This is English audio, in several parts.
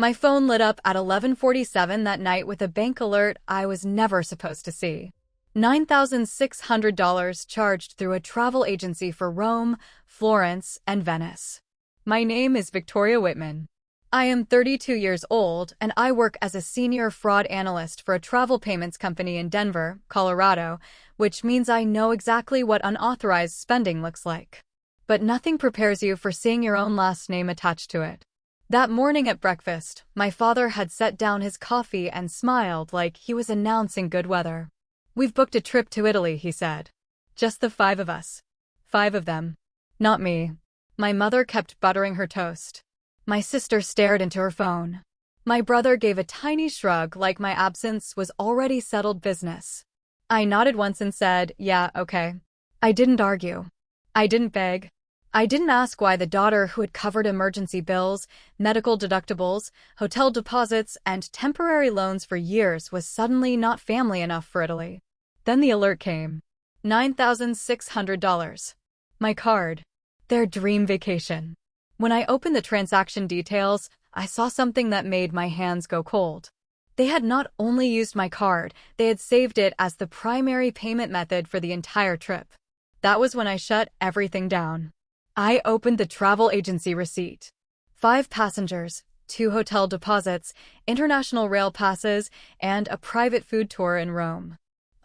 My phone lit up at 11:47 that night with a bank alert I was never supposed to see. $9,600 charged through a travel agency for Rome, Florence, and Venice. My name is Victoria Whitman. I am 32 years old, and I work as a senior fraud analyst for a travel payments company in Denver, Colorado, which means I know exactly what unauthorized spending looks like. But nothing prepares you for seeing your own last name attached to it. That morning at breakfast, my father had set down his coffee and smiled like he was announcing good weather. "We've booked a trip to Italy," he said. "Just the five of us." 5 of them. Not me. My mother kept buttering her toast. My sister stared into her phone. My brother gave a tiny shrug like my absence was already settled business. I nodded once and said, "Yeah, okay." I didn't argue. I didn't beg. I didn't ask why the daughter who had covered emergency bills, medical deductibles, hotel deposits, and temporary loans for years was suddenly not family enough for Italy. Then the alert came. $9,600. My card. Their dream vacation. When I opened the transaction details, I saw something that made my hands go cold. They had not only used my card, they had saved it as the primary payment method for the entire trip. That was when I shut everything down. I opened the travel agency receipt. 5 passengers, 2 hotel deposits, international rail passes, and a private food tour in Rome.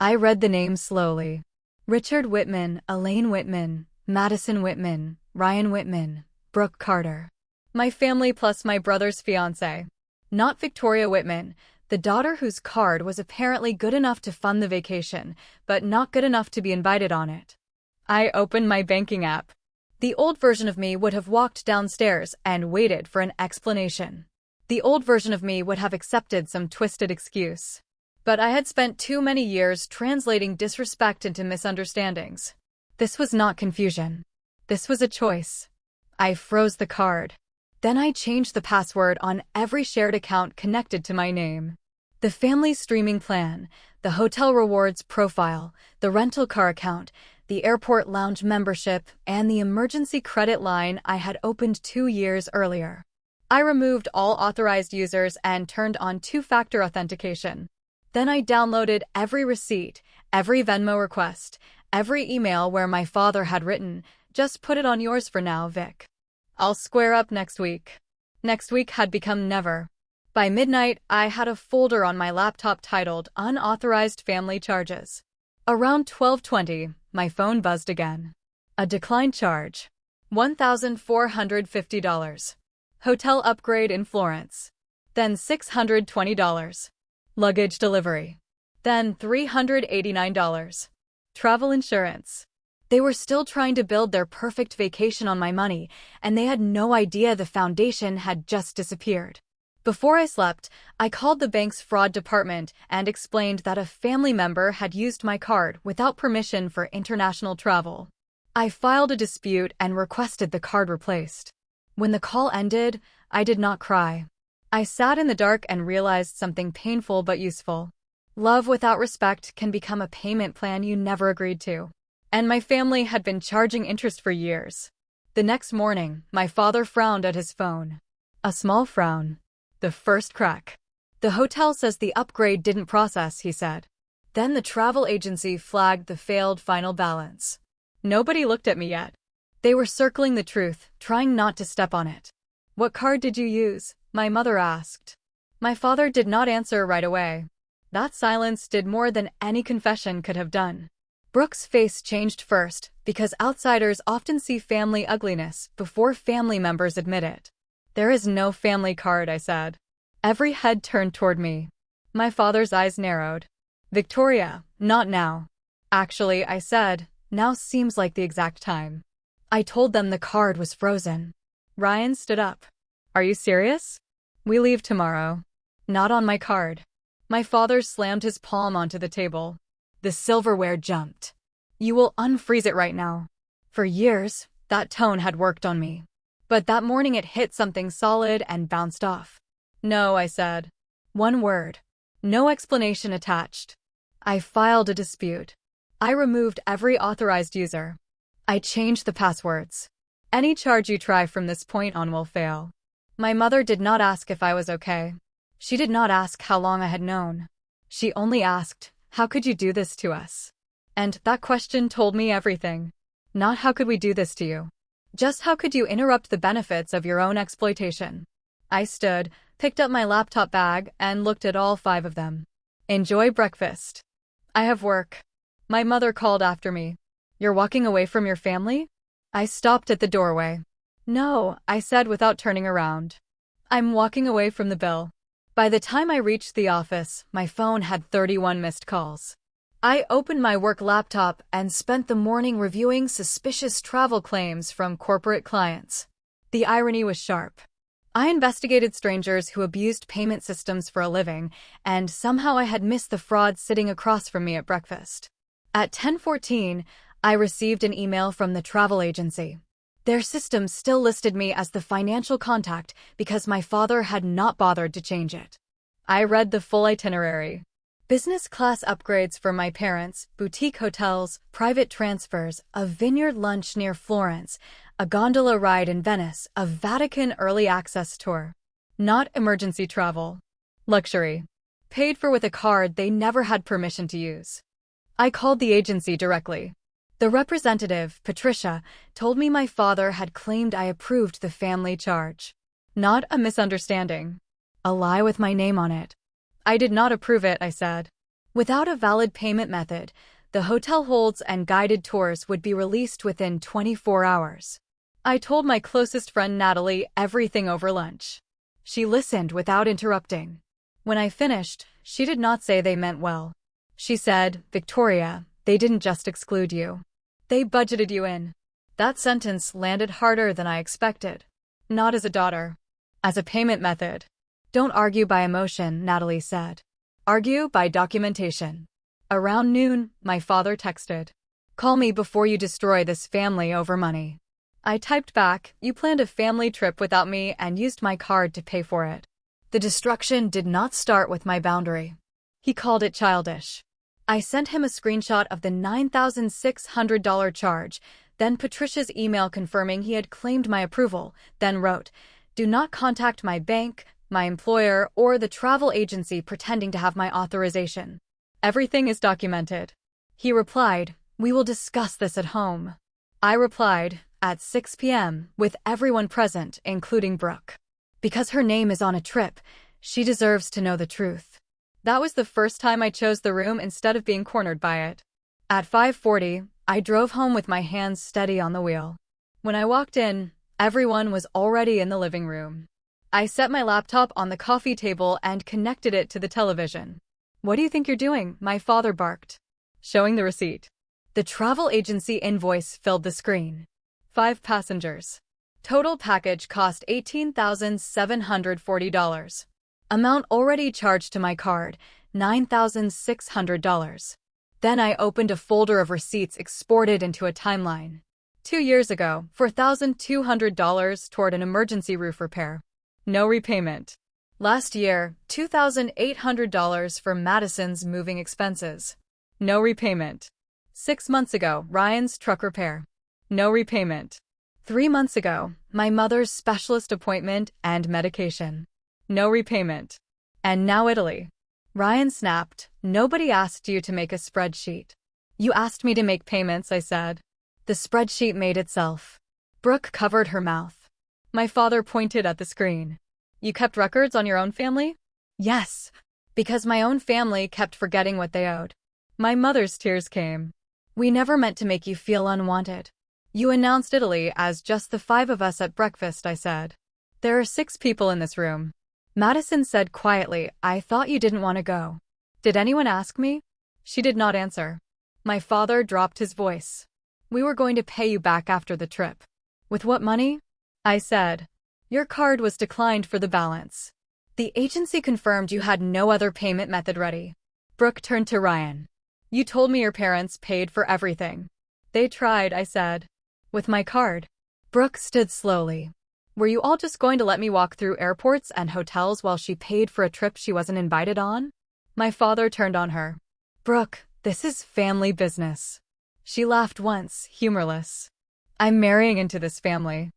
I read the names slowly. Richard Whitman, Elaine Whitman, Madison Whitman, Ryan Whitman, Brooke Carter. My family plus my brother's fiancé. Not Victoria Whitman, the daughter whose card was apparently good enough to fund the vacation, but not good enough to be invited on it. I opened my banking app. The old version of me would have walked downstairs and waited for an explanation. The old version of me would have accepted some twisted excuse. But I had spent too many years translating disrespect into misunderstandings. This was not confusion. This was a choice. I froze the card. Then I changed the password on every shared account connected to my name. The family streaming plan, the hotel rewards profile, the rental car account, the airport lounge membership, and the emergency credit line I had opened 2 years earlier. I removed all authorized users and turned on two-factor authentication. Then I downloaded every receipt, every Venmo request, every email where my father had written, "Just put it on yours for now, Vic. I'll square up next week." Next week had become never. By midnight, I had a folder on my laptop titled Unauthorized Family Charges. Around 12:20, my phone buzzed again. A declined charge. $1,450. Hotel upgrade in Florence. Then $620. Luggage delivery. Then $389. Travel insurance. They were still trying to build their perfect vacation on my money, and they had no idea the foundation had just disappeared. Before I slept, I called the bank's fraud department and explained that a family member had used my card without permission for international travel. I filed a dispute and requested the card replaced. When the call ended, I did not cry. I sat in the dark and realized something painful but useful. Love without respect can become a payment plan you never agreed to. And my family had been charging interest for years. The next morning, my father frowned at his phone. A small frown. The first crack. "The hotel says the upgrade didn't process," he said. Then the travel agency flagged the failed final balance. Nobody looked at me yet. They were circling the truth, trying not to step on it. "What card did you use?" my mother asked. My father did not answer right away. That silence did more than any confession could have done. Brooke's face changed first, because outsiders often see family ugliness before family members admit it. "There is no family card," I said. Every head turned toward me. My father's eyes narrowed. "Victoria, not now." "Actually," I said, "now seems like the exact time." I told them the card was frozen. Ryan stood up. "Are you serious?" "We leave tomorrow." "Not on my card." My father slammed his palm onto the table. The silverware jumped. "You will unfreeze it right now." For years, that tone had worked on me. But that morning it hit something solid and bounced off. "No," I said. One word. No explanation attached. I filed a dispute. I removed every authorized user. I changed the passwords. Any charge you try from this point on will fail. My mother did not ask if I was okay. She did not ask how long I had known. She only asked, "How could you do this to us?" And that question told me everything. Not how could we do this to you. Just how could you interrupt the benefits of your own exploitation? I stood, picked up my laptop bag, and looked at all 5 of them. Enjoy breakfast. I have work. My mother called after me. You're walking away from your family? I stopped at the doorway. No, I said without turning around. I'm walking away from the bill. By the time I reached the office, my phone had 31 missed calls. I opened my work laptop and spent the morning reviewing suspicious travel claims from corporate clients. The irony was sharp. I investigated strangers who abused payment systems for a living, and somehow I had missed the fraud sitting across from me at breakfast. At 10:14, I received an email from the travel agency. Their system still listed me as the financial contact because my father had not bothered to change it. I read the full itinerary. Business class upgrades for my parents, boutique hotels, private transfers, a vineyard lunch near Florence, a gondola ride in Venice, a Vatican early access tour. Not emergency travel. Luxury. Paid for with a card they never had permission to use. I called the agency directly. The representative, Patricia, told me my father had claimed I approved the family charge. Not a misunderstanding. A lie with my name on it. I did not approve it, I said. Without a valid payment method, the hotel holds and guided tours would be released within 24 hours. I told my closest friend Natalie everything over lunch. She listened without interrupting. When I finished, she did not say they meant well. She said, "Victoria, they didn't just exclude you. They budgeted you in." That sentence landed harder than I expected. Not as a daughter. As a payment method. Don't argue by emotion, Natalie said. Argue by documentation. Around noon, my father texted. Call me before you destroy this family over money. I typed back, you planned a family trip without me and used my card to pay for it. The destruction did not start with my boundary. He called it childish. I sent him a screenshot of the $9,600 charge, then Patricia's email confirming he had claimed my approval, then wrote, "Do not contact my bank, my employer, or the travel agency pretending to have my authorization. Everything is documented." He replied, "We will discuss this at home." I replied, at 6 p.m., with everyone present, including Brooke. Because her name is on a trip, she deserves to know the truth. That was the first time I chose the room instead of being cornered by it. At 5:40, I drove home with my hands steady on the wheel. When I walked in, everyone was already in the living room. I set my laptop on the coffee table and connected it to the television. "What do you think you're doing?" my father barked. Showing the receipt. The travel agency invoice filled the screen. 5 passengers. Total package cost $18,740. Amount already charged to my card, $9,600. Then I opened a folder of receipts exported into a timeline. 2 years ago, $4,200 toward an emergency roof repair. No repayment. Last year, $2,800 for Madison's moving expenses. No repayment. 6 months ago, Ryan's truck repair. No repayment. 3 months ago, my mother's specialist appointment and medication. No repayment. And now Italy. Ryan snapped, "Nobody asked you to make a spreadsheet." "You asked me to make payments," I said. The spreadsheet made itself. Brooke covered her mouth. My father pointed at the screen. "You kept records on your own family?" "Yes. Because my own family kept forgetting what they owed." My mother's tears came. "We never meant to make you feel unwanted. You announced Italy as just the 5 of us at breakfast," I said. "There are 6 people in this room." Madison said quietly, "I thought you didn't want to go." "Did anyone ask me?" She did not answer. My father dropped his voice. "We were going to pay you back after the trip." "With what money?" I said. "Your card was declined for the balance. The agency confirmed you had no other payment method ready." Brooke turned to Ryan. "You told me your parents paid for everything." "They tried," I said. "With my card." Brooke stood slowly. "Were you all just going to let me walk through airports and hotels while she paid for a trip she wasn't invited on?" My father turned on her. "Brooke, this is family business." She laughed once, humorless. "I'm marrying into this family."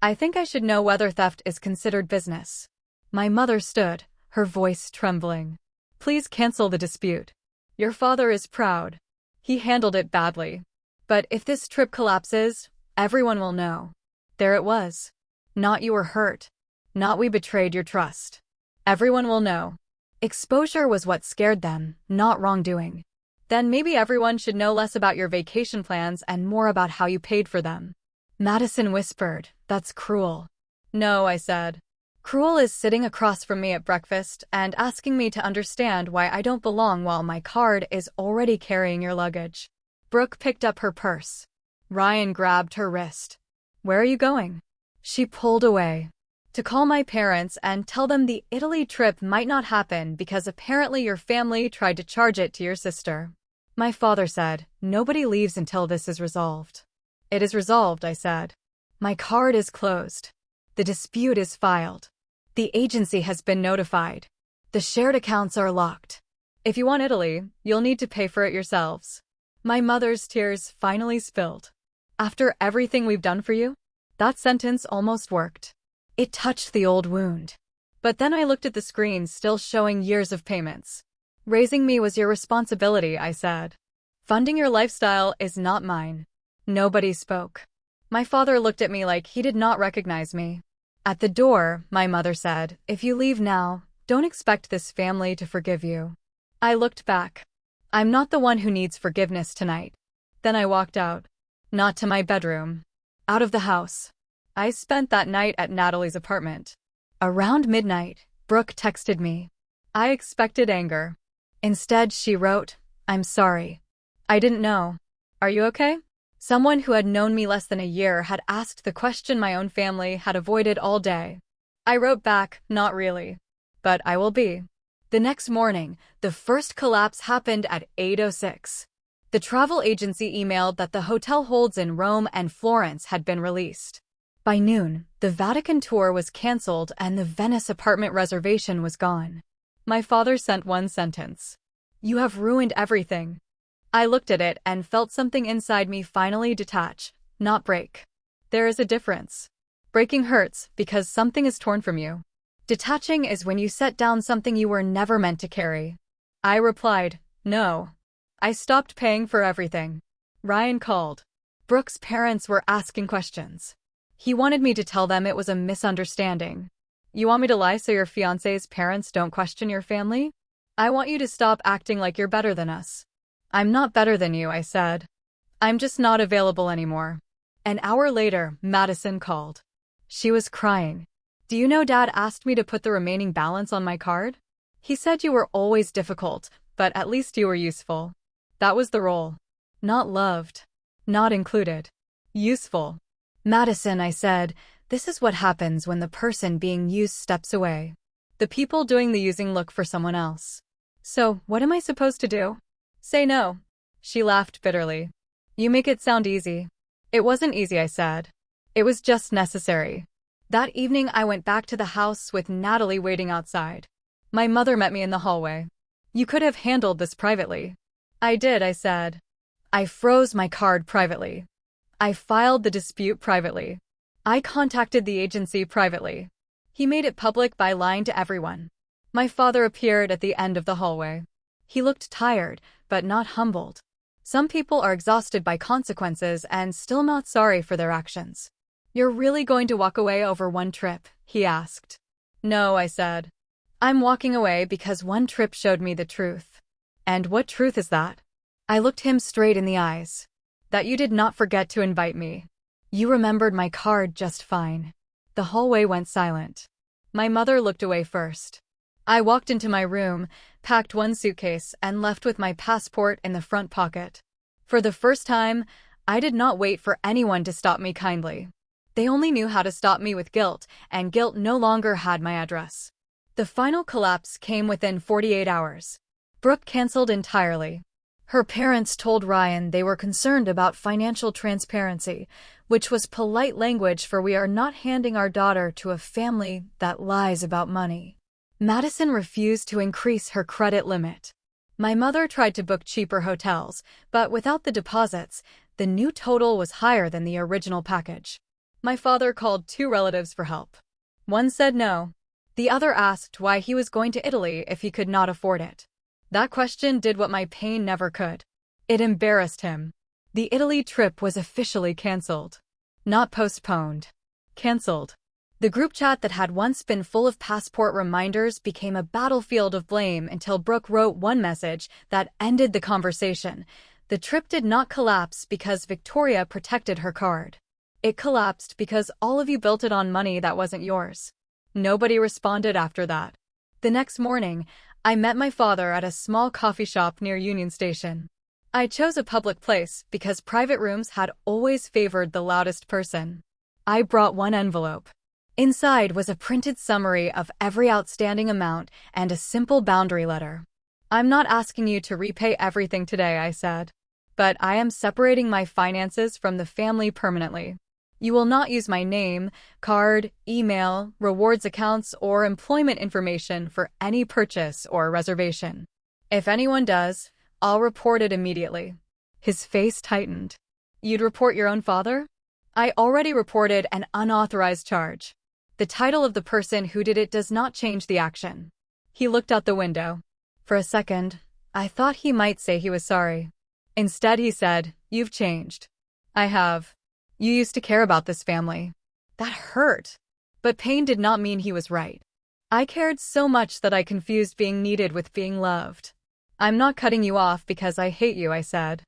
I think I should know whether theft is considered business. My mother stood, her voice trembling. Please cancel the dispute. Your father is proud. He handled it badly. But if this trip collapses, everyone will know. There it was. Not you were hurt. Not we betrayed your trust. Everyone will know. Exposure was what scared them, not wrongdoing. Then maybe everyone should know less about your vacation plans and more about how you paid for them. Madison whispered, That's cruel. No, I said. Cruel is sitting across from me at breakfast and asking me to understand why I don't belong while my card is already carrying your luggage. Brooke picked up her purse. Ryan grabbed her wrist. Where are you going? She pulled away. To call my parents and tell them the Italy trip might not happen because apparently your family tried to charge it to your sister. My father said, Nobody leaves until this is resolved. It is resolved, I said. My card is closed. The dispute is filed. The agency has been notified. The shared accounts are locked. If you want Italy, you'll need to pay for it yourselves. My mother's tears finally spilled. After everything we've done for you? That sentence almost worked. It touched the old wound. But then I looked at the screen still showing years of payments. Raising me was your responsibility, I said. Funding your lifestyle is not mine. Nobody spoke. My father looked at me like he did not recognize me. At the door, my mother said, If you leave now, don't expect this family to forgive you. I looked back. I'm not the one who needs forgiveness tonight. Then I walked out. Not to my bedroom. Out of the house. I spent that night at Natalie's apartment. Around midnight, Brooke texted me. I expected anger. Instead, she wrote, I'm sorry. I didn't know. Are you okay? Someone who had known me less than a year had asked the question my own family had avoided all day. I wrote back, not really. But I will be. The next morning, the first collapse happened at 8:06. The travel agency emailed that the hotel holds in Rome and Florence had been released. By noon, the Vatican tour was canceled and the Venice apartment reservation was gone. My father sent one sentence. You have ruined everything. I looked at it and felt something inside me finally detach, not break. There is a difference. Breaking hurts because something is torn from you. Detaching is when you set down something you were never meant to carry. I replied, no. I stopped paying for everything. Ryan called. Brooke's parents were asking questions. He wanted me to tell them it was a misunderstanding. You want me to lie so your fiancé's parents don't question your family? I want you to stop acting like you're better than us. I'm not better than you, I said. I'm just not available anymore. An hour later, Madison called. She was crying. Do you know Dad asked me to put the remaining balance on my card? He said you were always difficult, but at least you were useful. That was the role. Not loved. Not included. Useful. Madison, I said, this is what happens when the person being used steps away. The people doing the using look for someone else. So, what am I supposed to do? Say no. She laughed bitterly. You make it sound easy. It wasn't easy, I said. It was just necessary. That evening I went back to the house with Natalie waiting outside. My mother met me in the hallway. You could have handled this privately. I did, I said. I froze my card privately. I filed the dispute privately. I contacted the agency privately. He made it public by lying to everyone. My father appeared at the end of the hallway. He looked tired, but not humbled. Some people are exhausted by consequences and still not sorry for their actions. You're really going to walk away over one trip? He asked. No, I said. I'm walking away because one trip showed me the truth. And what truth is that? I looked him straight in the eyes. That you did not forget to invite me. You remembered my card just fine. The hallway went silent. My mother looked away first. I walked into my room, packed one suitcase, and left with my passport in the front pocket. For the first time, I did not wait for anyone to stop me kindly. They only knew how to stop me with guilt, and guilt no longer had my address. The final collapse came within 48 hours. Brooke canceled entirely. Her parents told Ryan they were concerned about financial transparency, which was polite language for we are not handing our daughter to a family that lies about money. Madison refused to increase her credit limit. My mother tried to book cheaper hotels, but without the deposits, the new total was higher than the original package. My father called two relatives for help. One said no. The other asked why he was going to Italy if he could not afford it. That question did what my pain never could. It embarrassed him. The Italy trip was officially cancelled. Not postponed. Cancelled. The group chat that had once been full of passport reminders became a battlefield of blame until Brooke wrote one message that ended the conversation. The trip did not collapse because Victoria protected her card. It collapsed because all of you built it on money that wasn't yours. Nobody responded after that. The next morning, I met my father at a small coffee shop near Union Station. I chose a public place because private rooms had always favored the loudest person. I brought one envelope. Inside was a printed summary of every outstanding amount and a simple boundary letter. I'm not asking you to repay everything today, I said. But I am separating my finances from the family permanently. You will not use my name, card, email, rewards accounts, or employment information for any purchase or reservation. If anyone does, I'll report it immediately. His face tightened. You'd report your own father? I already reported an unauthorized charge. The title of the person who did it does not change the action. He looked out the window. For a second, I thought he might say he was sorry. Instead, he said, "You've changed." I have. You used to care about this family. That hurt. But pain did not mean he was right. I cared so much that I confused being needed with being loved. I'm not cutting you off because I hate you, I said.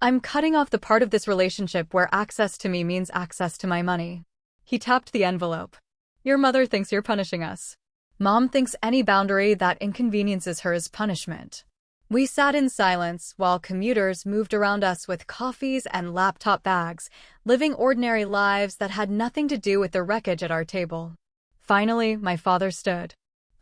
I'm cutting off the part of this relationship where access to me means access to my money. He tapped the envelope. Your mother thinks you're punishing us. Mom thinks any boundary that inconveniences her is punishment. We sat in silence while commuters moved around us with coffees and laptop bags, living ordinary lives that had nothing to do with the wreckage at our table. Finally, my father stood.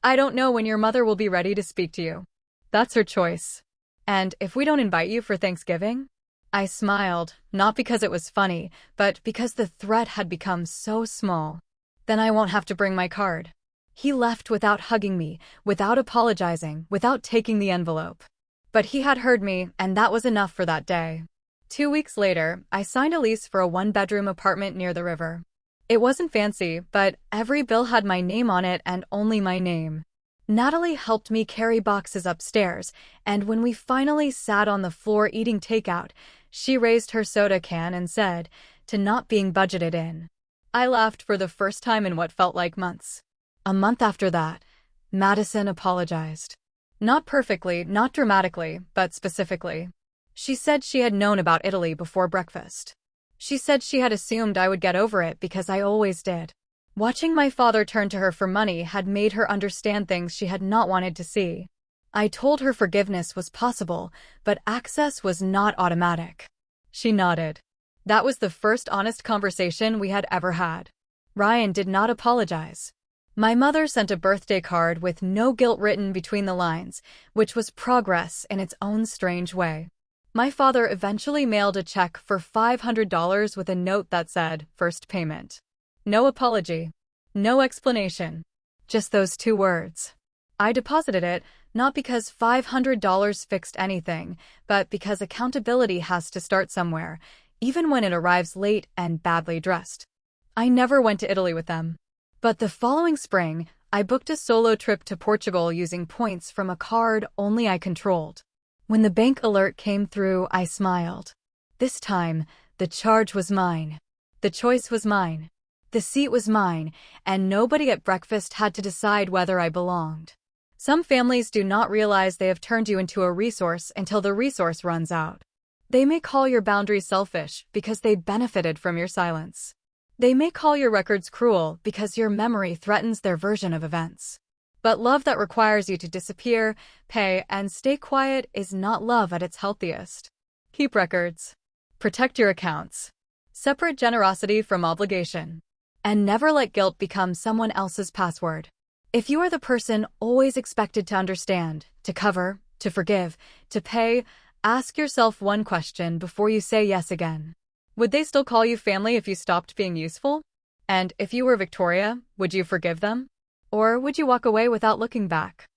I don't know when your mother will be ready to speak to you. That's her choice. And if we don't invite you for Thanksgiving? I smiled, not because it was funny, but because the threat had become so small. Then I won't have to bring my card. He left without hugging me, without apologizing, without taking the envelope. But he had heard me, and that was enough for that day. 2 weeks later, I signed a lease for a one-bedroom apartment near the river. It wasn't fancy, but every bill had my name on it and only my name. Natalie helped me carry boxes upstairs, and when we finally sat on the floor eating takeout, she raised her soda can and said, "To not being budgeted in." I laughed for the first time in what felt like months. A month after that, Madison apologized. Not perfectly, not dramatically, but specifically. She said she had known about Italy before breakfast. She said she had assumed I would get over it because I always did. Watching my father turn to her for money had made her understand things she had not wanted to see. I told her forgiveness was possible, but access was not automatic. She nodded. That was the first honest conversation we had ever had. Ryan did not apologize. My mother sent a birthday card with no guilt written between the lines, which was progress in its own strange way. My father eventually mailed a check for $500 with a note that said, "First payment." No apology. No explanation. Just those 2 words. I deposited it, not because $500 fixed anything, but because accountability has to start somewhere, even when it arrives late and badly dressed. I never went to Italy with them. But the following spring, I booked a solo trip to Portugal using points from a card only I controlled. When the bank alert came through, I smiled. This time, the charge was mine. The choice was mine. The seat was mine, and nobody at breakfast had to decide whether I belonged. Some families do not realize they have turned you into a resource until the resource runs out. They may call your boundaries selfish because they benefited from your silence. They may call your records cruel because your memory threatens their version of events. But love that requires you to disappear, pay, and stay quiet is not love at its healthiest. Keep records. Protect your accounts. Separate generosity from obligation. And never let guilt become someone else's password. If you are the person always expected to understand, to cover, to forgive, to pay, ask yourself one question before you say yes again. Would they still call you family if you stopped being useful? And if you were Victoria, would you forgive them? Or would you walk away without looking back?